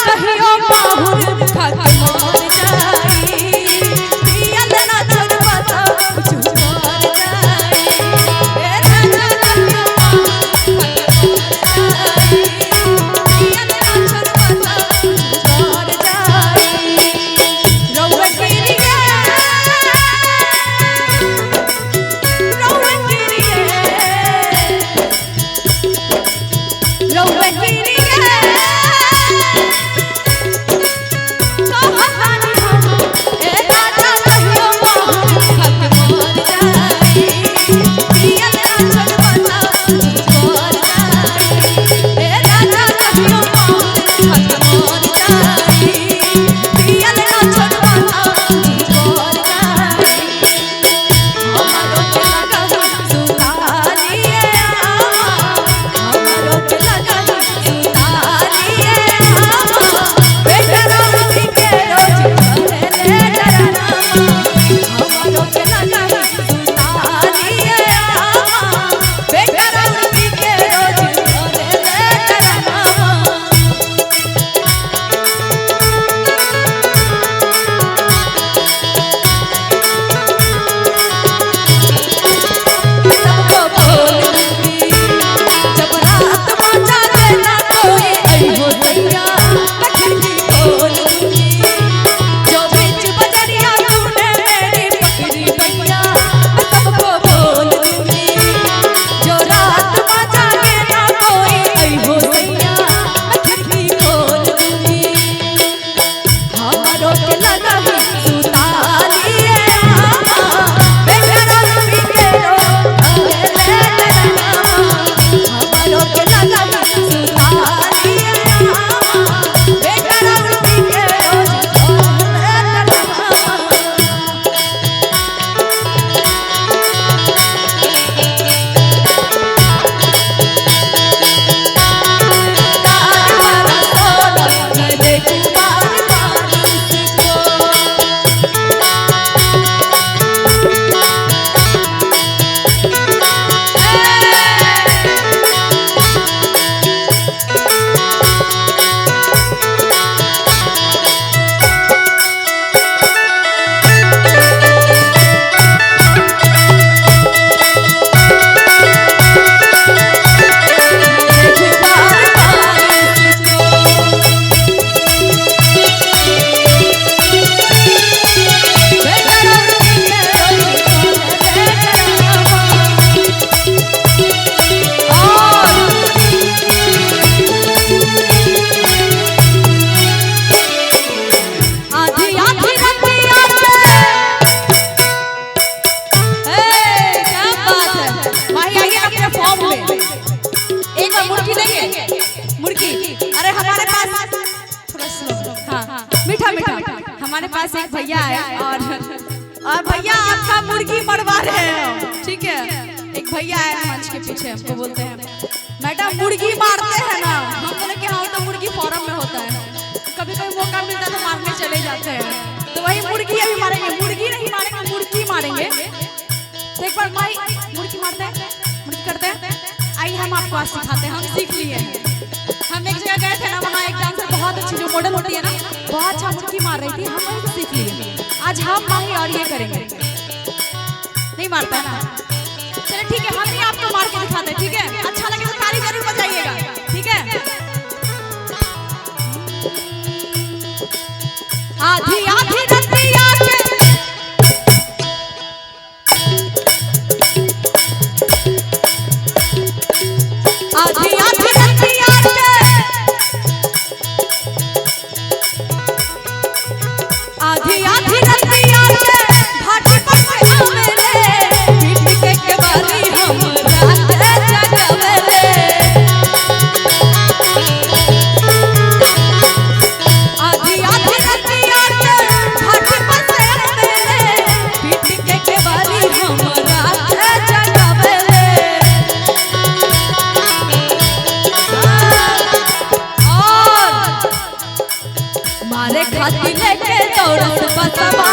कहियो माहुर खक मर जाई पियल ना छोड़बा तो कुछ कर जाई ए राजा कहियो माहुर खक मर जाई पियल ना छोड़बा तो कुछ कर जाई रउआ गिरी हमारे पास एक भैया है और भैया आपका मुर्गी मरवा रहे हैं, ठीक है। एक भैया है मंच के पीछे, हमको बोलते हैं मैडम मुर्गी मारते हैं ना। हम बोले कि हाँ तो मुर्गी फॉर्म में होता है, कभी कभी मौका मिलता है तो मारने चले जाते हैं। तो वही मुर्गी अभी मारेंगे, मुर्गी नहीं मारेंगे मुर्गी मारेंगे। तो एक बार माई मुर्गी मारते हैं, मुर्गी करते हैं, आइए हम आपको आज सिखाते हैं। हम सीख लिए हैं, हम एक जगह गए थे ना, वहाँ एक डांसर बहुत अच्छी जो मॉडल होती है ना, बहुत अच्छा मुर्गी मार रही थी, हम वहीं से सीख लिए। आज हम माही और ये करेंगे, नहीं मारता ना। चलो ठीक है, हम ही आपको मार के दिखाते हैं, ठीक है। अच्छा लगे तो ताली जरूर बजाइएगा, ठीक है। आधी आधी रतिया के आधी आधी रतिया के आधी आधी रतिया के घाट पर से आवेले, पीठ के केवारी हम रात जगावेले। आधी आधी रतिया के घाट पर से आवेले, पीठ के केवारी हम रात जगावेले। और मारे खाती लेके दौड़त बसवा